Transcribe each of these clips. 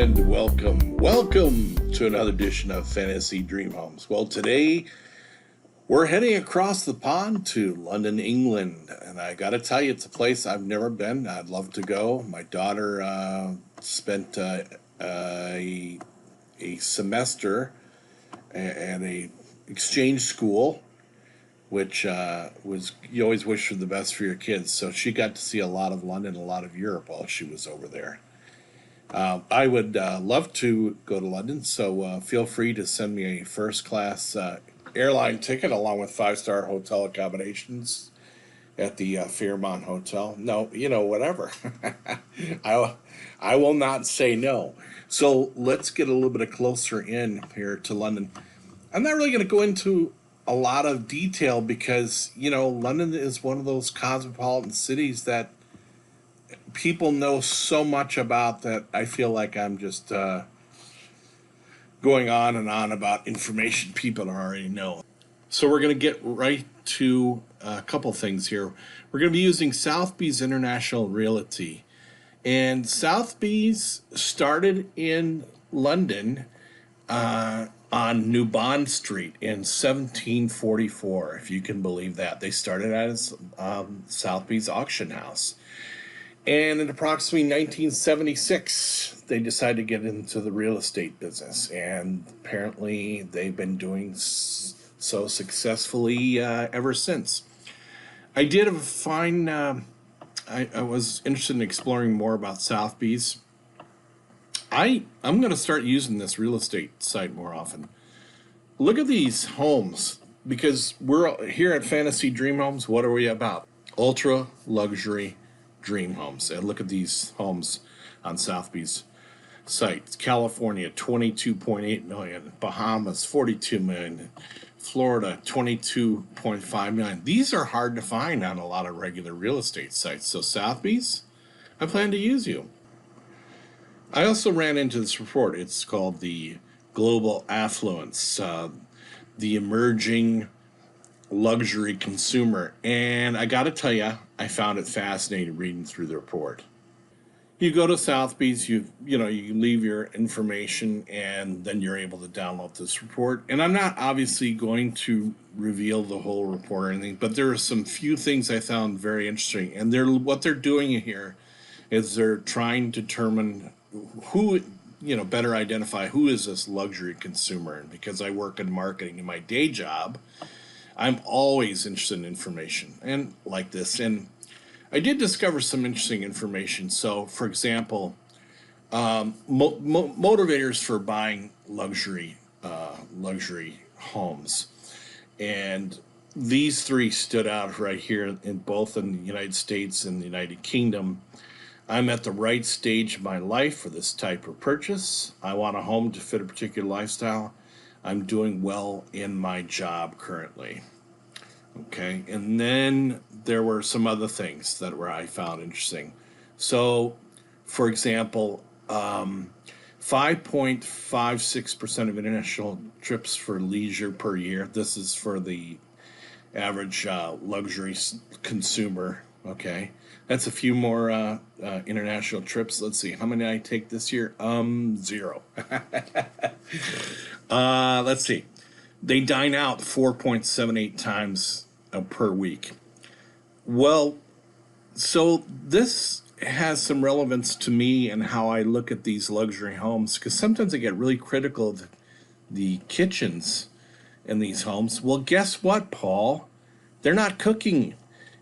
and welcome to another edition of Fantasy Dream Homes. Well, today we're heading across the pond to London, England, and I gotta tell you, it's a place I've never been. I'd love to go. My daughter spent a semester at a exchange school, which was, you always wish for the best for your kids. So she got to see a lot of London, a lot of Europe while she was over there. I would love to go to London, so feel free to send me a first class airline ticket along with 5-star hotel accommodations at the Fairmont Hotel. No, whatever. I will not say no. So let's get a little bit closer in here to London. I'm not really going to go into a lot of detail because, London is one of those cosmopolitan cities that people know so much about that I feel like I'm just going on and on about information people already know. So we're going to get right to a couple things here. We're going to be using Sotheby's International Realty. And Sotheby's started in London on New Bond Street in 1744, if you can believe that. They started as Sotheby's auction house. And in approximately 1976, they decided to get into the real estate business. And apparently they've been doing so successfly ever since. I did find, I was interested in exploring more about Sotheby's. I'm going to start using this real estate site more often. Look at these homes, because we're here at Fantasy Dream Homes. What are we about? Ultra luxury dream homes. And look at these homes on Sotheby's site. California, 22.8 million. Bahamas, 42 million. Florida, 22.5 million. These are hard to find on a lot of regular real estate sites. So Sotheby's, I plan to use you. I also ran into this report. It's called the Global Affluence, the Emerging Luxury Consumer. And I got to tell you, I found it fascinating reading through the report. You go to Sotheby's, you leave your information, and then you're able to download this report. And I'm not obviously going to reveal the whole report or anything, but there are some few things I found very interesting. And what they're doing here is they're trying to determine who, better identify who is this luxury consumer. And because I work in marketing in my day job, I'm always interested in information and like this. And I did discover some interesting information. So, for example, motivators for buying luxury homes. And these three stood out right here in both in the United States and the United Kingdom. I'm at the right stage of my life for this type of purchase. I want a home to fit a particular lifestyle. I'm doing well in my job currently. Okay, and then there were some other things that I found interesting. So, for example, 5.56% of international trips for leisure per year. This is for the average luxury consumer. Okay, that's a few more international trips. Let's see, how many did I take this year? 0. Let's see. They dine out 4.78 times per week. Well, so this has some relevance to me and how I look at these luxury homes, because sometimes I get really critical of the kitchens in these homes. Well, guess what, Paul? They're not cooking.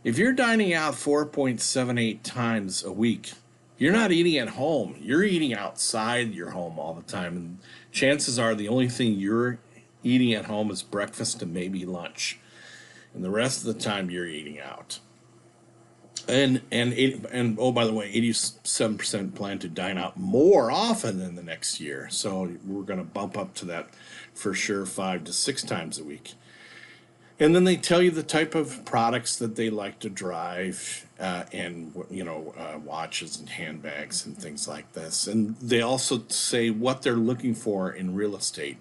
If you're dining out 4.78 times a week, you're not eating at home. You're eating outside your home all the time. And chances are the only thing you're eating at home is breakfast and maybe lunch. And the rest of the time you're eating out. And oh, by the way, 87% plan to dine out more often in the next year. So we're going to bump up to that for sure 5 to 6 times a week. And then they tell you the type of products that they like to drive, and watches and handbags and things like this. And they also say what they're looking for in real estate.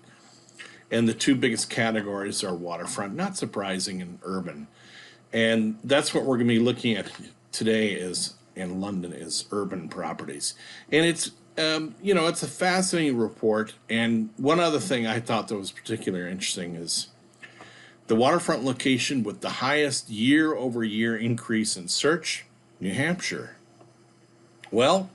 And the two biggest categories are waterfront, not surprising, and urban. And that's what we're going to be looking at today in London is urban properties. And it's it's a fascinating report. And one other thing I thought that was particularly interesting is the waterfront location with the highest year-over-year increase in search, New Hampshire. Well,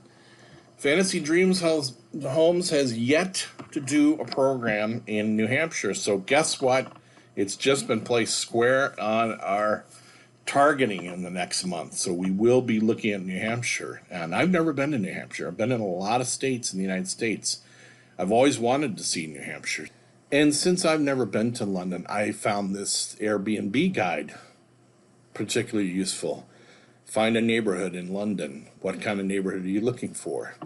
Fantasy Dreams Homes has yet to do a program in New Hampshire. So guess what? It's just been placed square on our targeting in the next month. So we will be looking at New Hampshire. And I've never been to New Hampshire. I've been in a lot of states in the United States. I've always wanted to see New Hampshire. And since I've never been to London, I found this Airbnb guide particularly useful. Find a neighborhood in London. What kind of neighborhood are you looking for?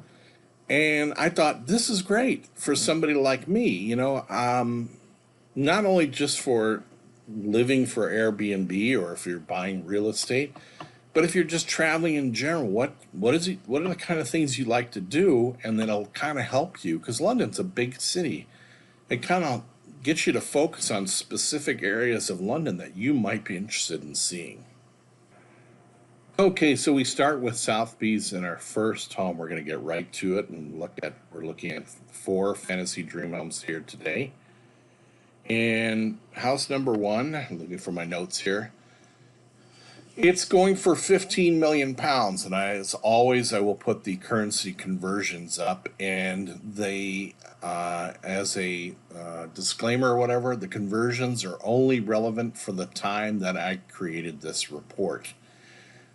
And I thought, this is great for somebody like me, not only just for living for Airbnb or if you're buying real estate, but if you're just traveling in general, what are the kind of things you like to do, and then it'll kind of help you, because London's a big city. It kind of gets you to focus on specific areas of London that you might be interested in seeing. Okay, so we start with Sotheby's in our first home. We're going to get right to it and we're looking at 4 Fantasy Dream homes here today. And house number 1, I'm looking for my notes here. It's going for £15 million, and as always, I will put the currency conversions up. And they, as a disclaimer or whatever, the conversions are only relevant for the time that I created this report.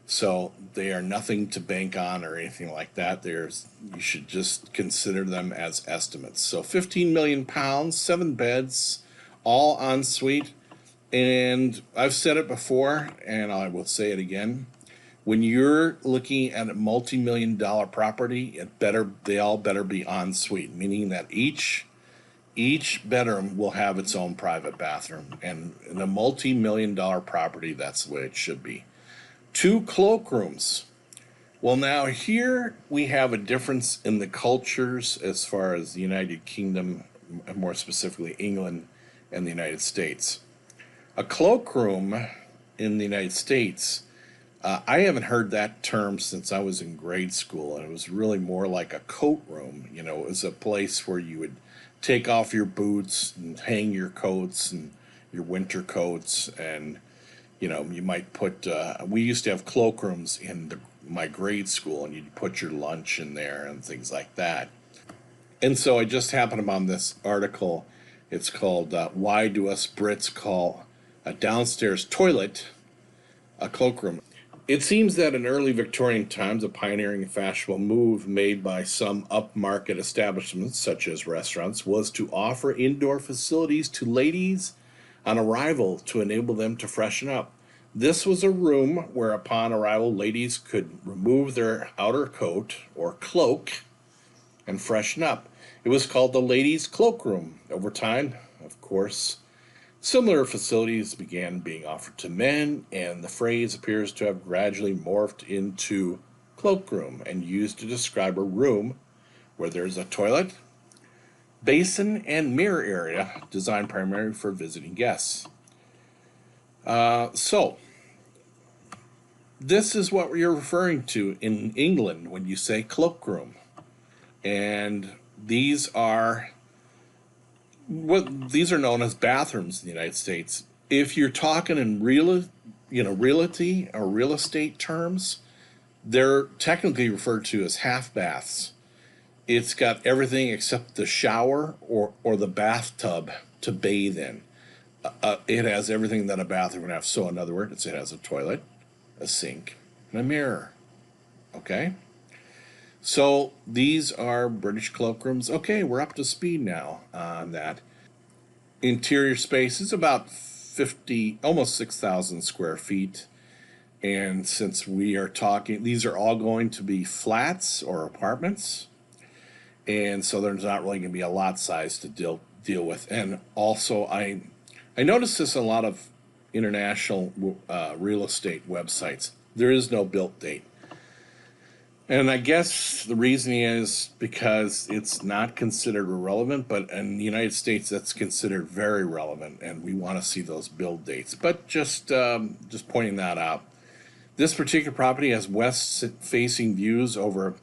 So they are nothing to bank on or anything like that. You should just consider them as estimates. So £15 million, 7 beds, all en suite. And I've said it before, and I will say it again. When you're looking at a multi-million-dollar property, they all better be en suite, meaning that each bedroom will have its own private bathroom. And in a multi-million-dollar property, that's the way it should be. 2 cloakrooms. Well, now here we have a difference in the cultures as far as the United Kingdom, more specifically England and the United States. A cloakroom in the United States, I haven't heard that term since I was in grade school, and it was really more like a coat room. It was a place where you would take off your boots and hang your coats and your winter coats, and you might put, we used to have cloakrooms in my grade school, and you'd put your lunch in there and things like that. And so I just happened upon this article. It's called, Why Do Us Brits Call a Downstairs Toilet a Cloakroom? It seems that in early Victorian times, a pioneering and fashionable move made by some upmarket establishments, such as restaurants, was to offer indoor facilities to ladies on arrival to enable them to freshen up. This was a room where, upon arrival, ladies could remove their outer coat or cloak and freshen up. It was called the ladies' cloakroom. Over time, of course, similar facilities began being offered to men, and the phrase appears to have gradually morphed into cloakroom and used to describe a room where there's a toilet, basin, and mirror area designed primarily for visiting guests. So, this is what you're referring to in England when you say cloakroom. And these are known as bathrooms in the United States. If you're talking in realty or real estate terms, they're technically referred to as half baths. It's got everything except the shower or the bathtub to bathe in. It has everything that a bathroom would have. So in other words, it has a toilet, a sink, and a mirror. Okay? So these are British cloakrooms. Okay, we're up to speed now on that. Interior space is about almost 6,000 square feet. And since we are talking, these are all going to be flats or apartments. And so there's not really going to be a lot size to deal with. And also, I noticed this in a lot of international real estate websites. There is no built date. And I guess the reasoning is because it's not considered irrelevant, but in the United States, that's considered very relevant, and we want to see those build dates. But just pointing that out. This particular property has west-facing views over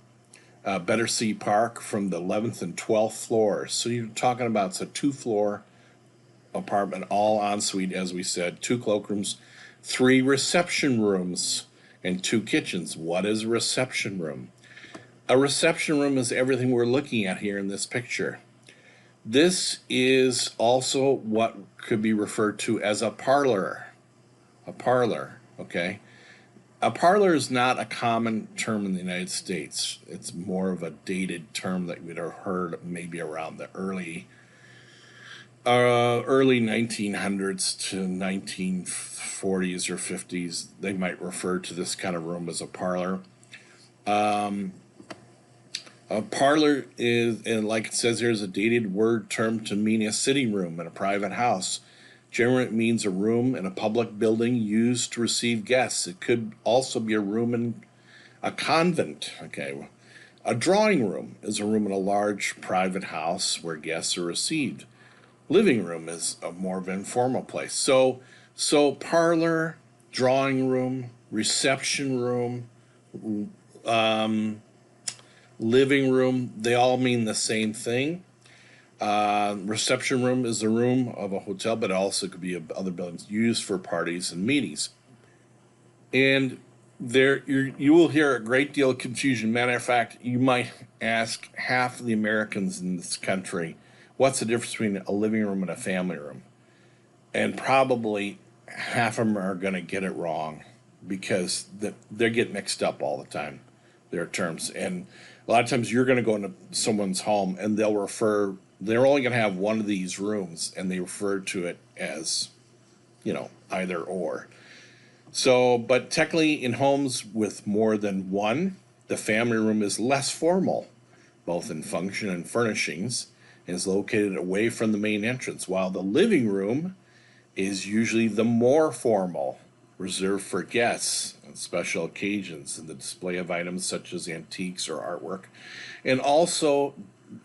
Battersea Park from the 11th and 12th floors. So you're talking about it's a 2-floor apartment, all ensuite, as we said, 2 cloakrooms, 3 reception rooms, and 2 kitchens. What is a reception room? A reception room is everything we're looking at here in this picture. This is also what could be referred to as a parlor. A parlor, okay? A parlor is not a common term in the United States. It's more of a dated term that we'd have heard maybe around the early 1900s to 1940s or 50s. They might refer to this kind of room as a parlor. A parlor is, and like it says here, is a dated word term to mean a sitting room in a private house. Generally, it means a room in a public building used to receive guests. It could also be a room in a convent. Okay, a drawing room is a room in a large private house where guests are received. Living room is a more of an informal place. So parlor, drawing room, reception room, living room, they all mean the same thing. Reception room is the room of a hotel, but it also could be other buildings used for parties and meetings. And there you will hear a great deal of confusion. Matter of fact, you might ask half of the Americans in this country, what's the difference between a living room and a family room? And probably half of them are going to get it wrong because they get mixed up all the time, their terms. And a lot of times you're going to go into someone's home and they're only going to have one of these rooms and they refer to it as, either or. So, but technically in homes with more than one, the family room is less formal, both in function and furnishings, and is located away from the main entrance, while the living room is usually the more formal, reserved for guests on special occasions and the display of items such as antiques or artwork. And also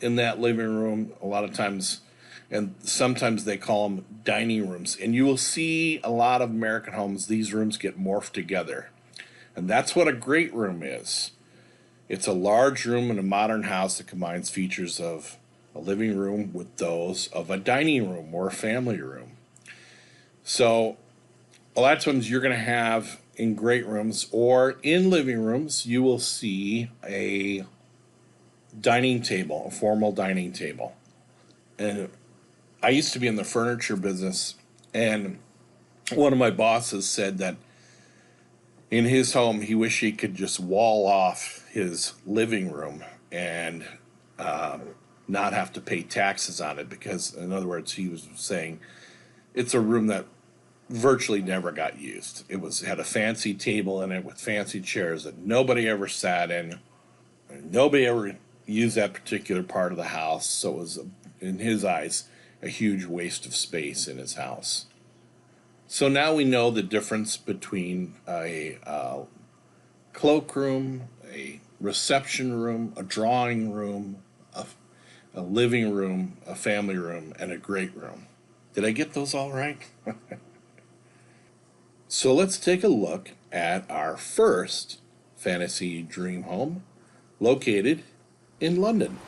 in that living room, a lot of times, and sometimes they call them dining rooms. And you will see a lot of American homes, these rooms get morphed together. And that's what a great room is. It's a large room in a modern house that combines features of a living room with those of a dining room or a family room. So a lot of times you're going to have in great rooms or in living rooms, you will see a dining table, a formal dining table. And I used to be in the furniture business, and one of my bosses said that in his home, he wished he could just wall off his living room and not have to pay taxes on it, because, in other words, he was saying it's a room that virtually never got used. It had a fancy table in it with fancy chairs that nobody ever sat in, and nobody ever used that particular part of the house. So it was, in his eyes, a huge waste of space in his house. So now we know the difference between a cloakroom, a reception room, a drawing room, a living room, a family room, and a great room. Did I get those all right? So let's take a look at our first fantasy dream home, located in London.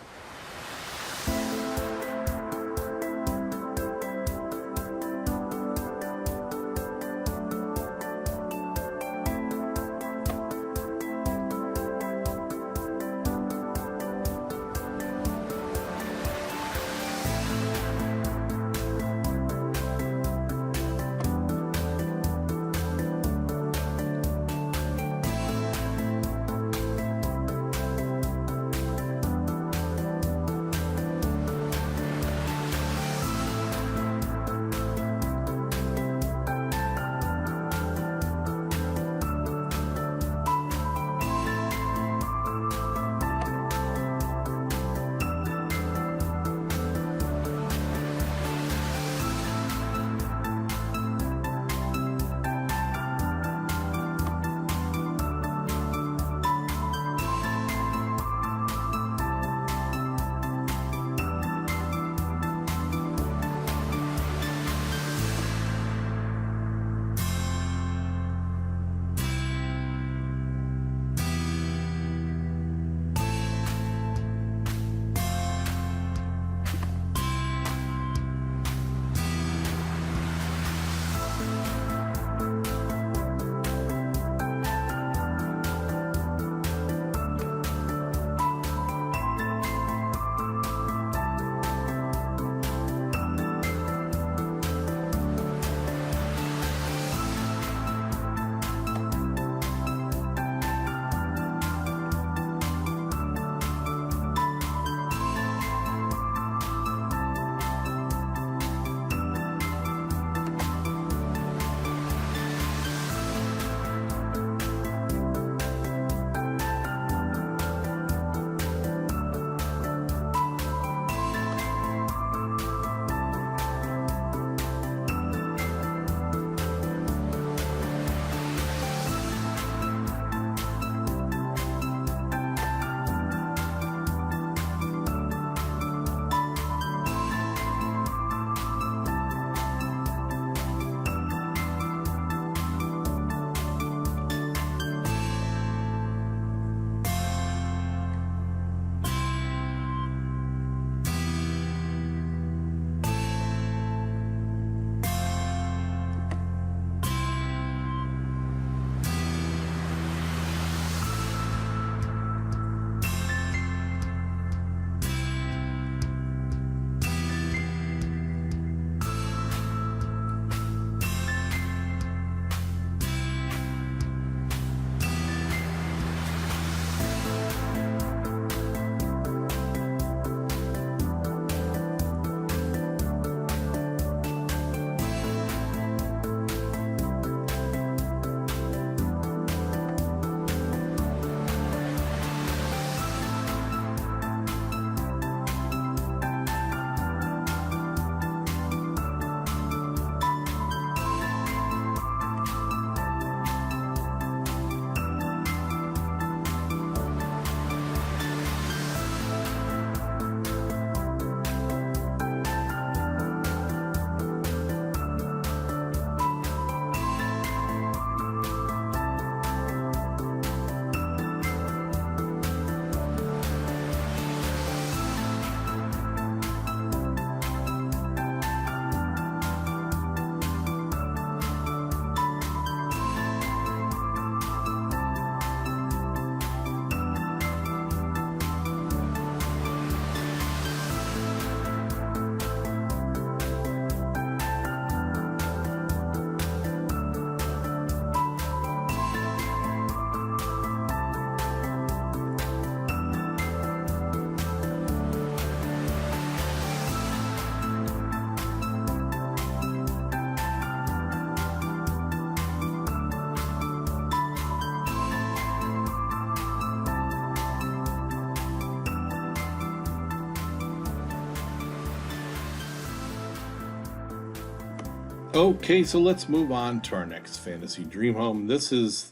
Okay, so let's move on to our next fantasy dream home. This is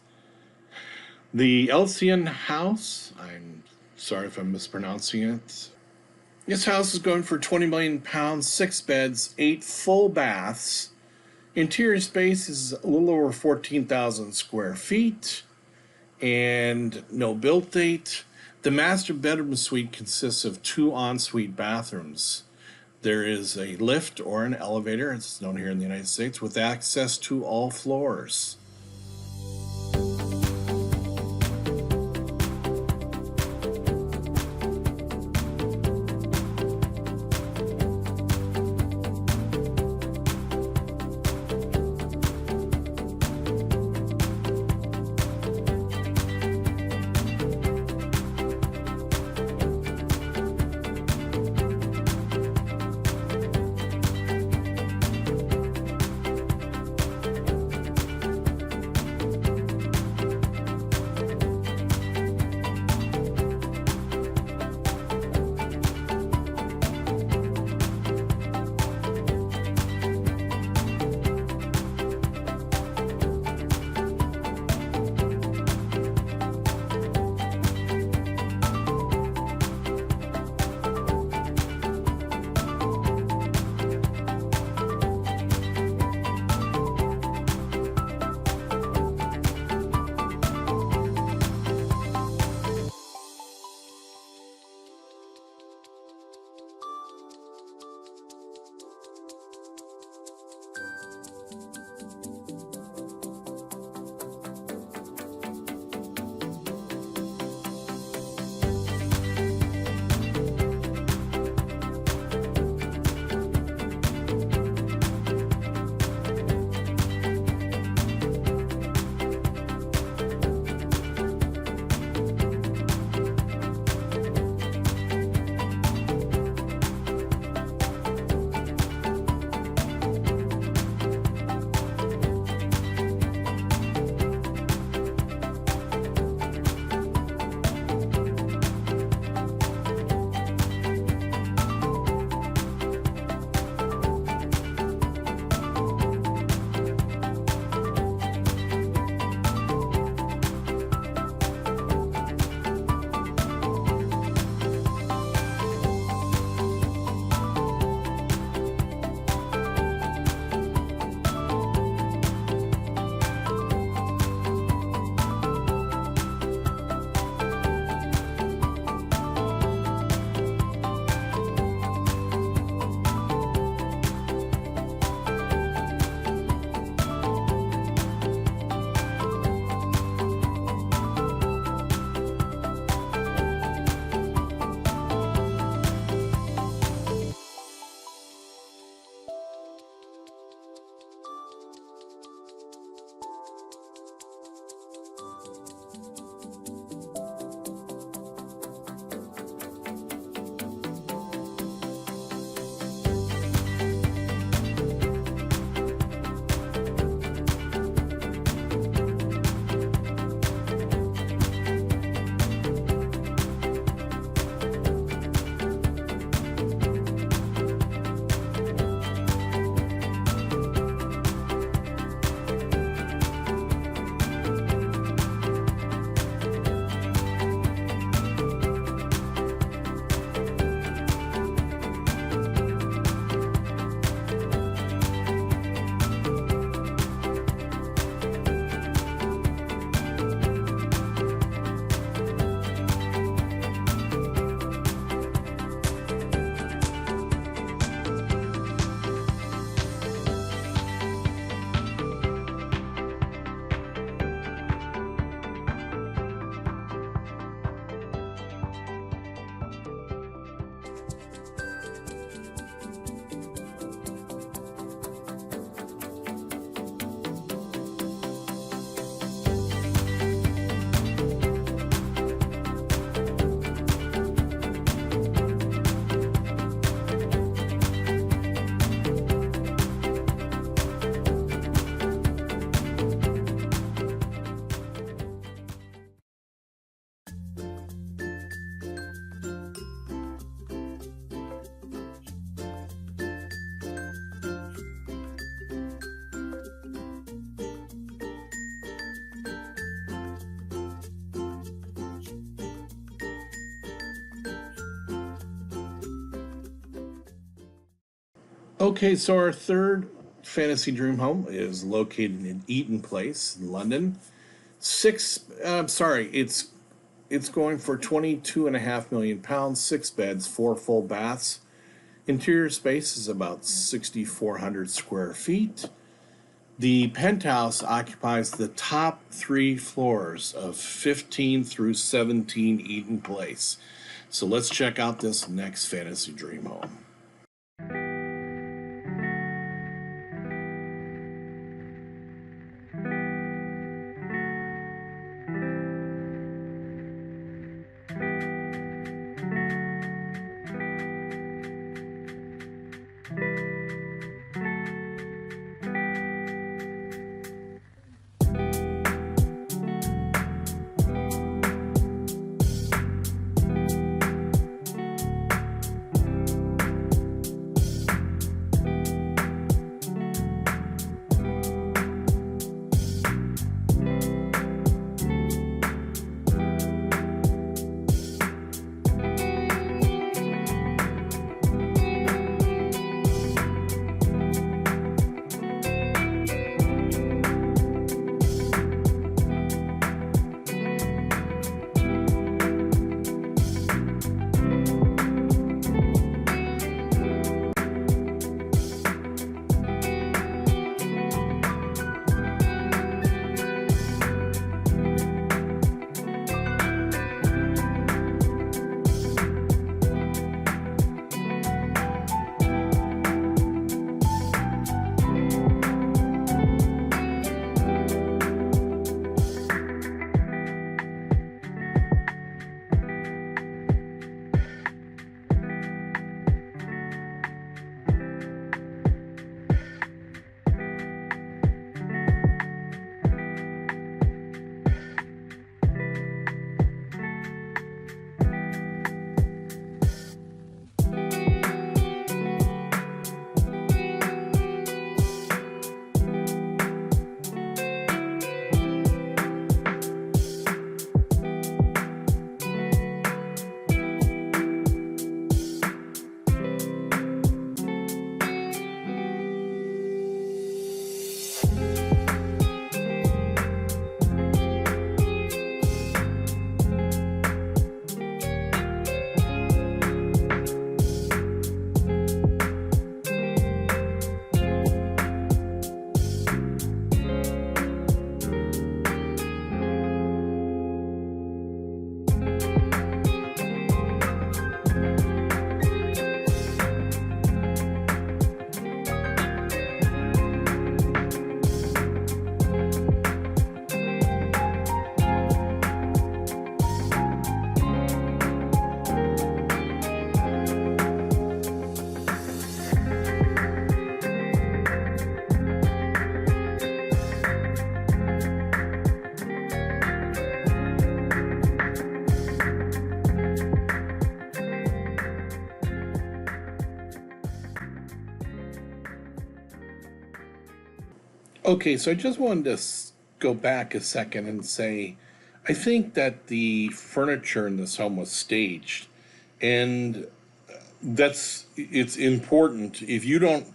the Elsian house. I'm sorry if I'm mispronouncing it. This house is going for £20 million, 6 beds, 8 full baths. Interior space is a little over 14,000 square feet, and no build date. The master bedroom suite consists of 2 ensuite bathrooms. There is a lift or an elevator, as known here in the United States, with access to all floors. Okay, so our third fantasy dream home is located in Eaton Place, London. It's going for £22.5 million, 6 beds, 4 full baths. Interior space is about 6,400 square feet. The penthouse occupies the top 3 floors of 15 through 17 Eaton Place. So let's check out this next fantasy dream home. Okay, so I just wanted to go back a second and say, I think that the furniture in this home was staged, and it's important. If you don't,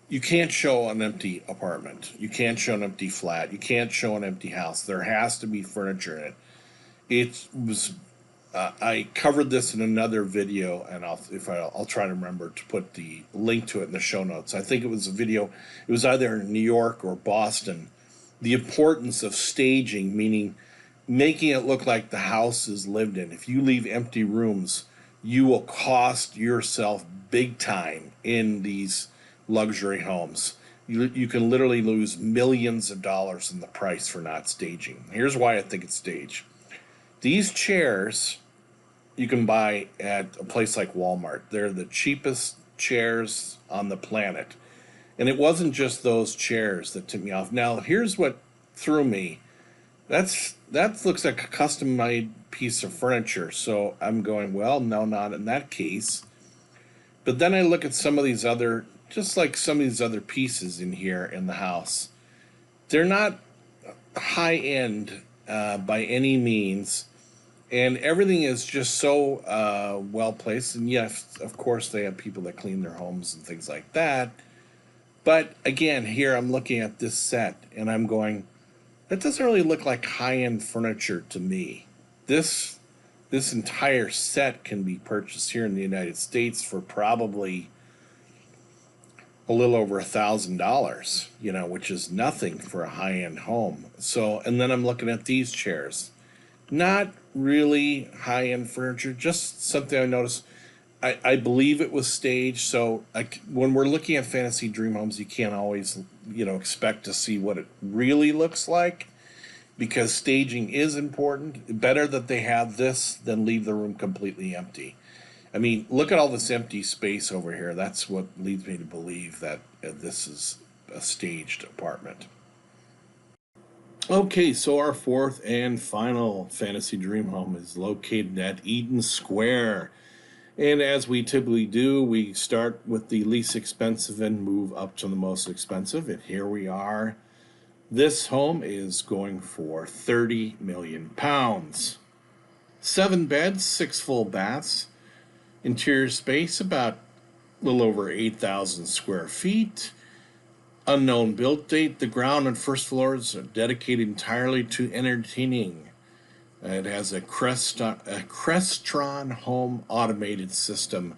you can't show an empty apartment, you can't show an empty flat, you can't show an empty house. There has to be furniture in it. It was I covered this in another video, and I'll try to remember to put the link to it in the show notes. I think it was a video. It was either in New York or Boston. The importance of staging, meaning making it look like the house is lived in. If you leave empty rooms, you will cost yourself big time in these luxury homes. You can literally lose millions of dollars in the price for not staging. Here's why I think it's staged. These chairs you can buy at a place like Walmart. They're the cheapest chairs on the planet. And it wasn't just those chairs that took me off. Now, here's what threw me. That looks like a custom-made piece of furniture. So I'm going, well, no, not in that case. But then I look at some of these other, just like some of these other pieces in here in the house. They're not high-end by any means, And everything is just so well placed. And yes, of course, they have people that clean their homes and things like that. But again, here I'm looking at this set and I'm going, that doesn't really look like high-end furniture to me. This entire set can be purchased here in the United States for probably a little over $1,000, which is nothing for a high-end home. So, and then I'm looking at these chairs, not really high-end furniture, just something I noticed. I believe it was staged. So when we're looking at fantasy dream homes, you can't always, expect to see what it really looks like, because staging is important. Better that they have this than leave the room completely empty. I mean, look at all this empty space over here. That's what leads me to believe that this is a staged apartment. Okay, so our fourth and final fantasy dream home is located at Eaton Square. And as we typically do, we start with the least expensive and move up to the most expensive. And here we are. This home is going for £30 million. 7 beds, 6 full baths. Interior space about a little over 8,000 square feet. Unknown build date. The ground and first floors are dedicated entirely to entertaining. It has a Crestron home automated system.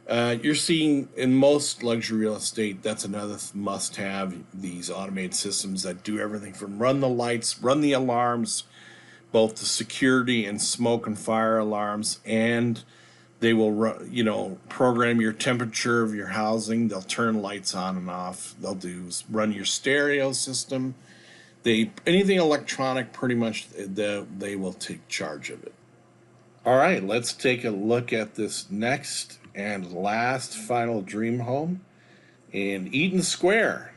You're seeing in most luxury real estate, that's another must-have, these automated systems that do everything from run the lights, run the alarms, both the security and smoke and fire alarms, and they will program your temperature of your housing. They'll turn lights on and off. They'll run your stereo system. Anything electronic, pretty much, they will take charge of it. All right, let's take a look at this next and last final dream home in Eaton Square.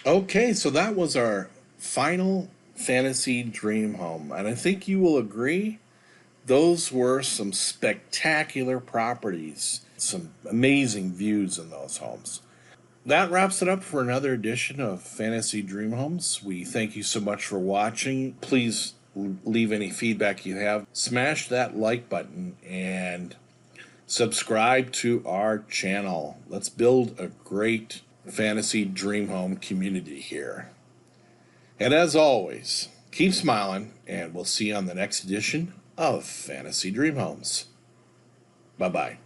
Okay, so that was our final fantasy dream home. And I think you will agree those were some spectacular properties, some amazing views in those homes. That wraps it up for another edition of Fantasy Dream Homes. We thank you so much for watching. Please leave any feedback you have. Smash that like button and subscribe to our channel. Let's build a great fantasy dream home community here. And as always, keep smiling, and we'll see you on the next edition of Fantasy Dream Homes. Bye-bye.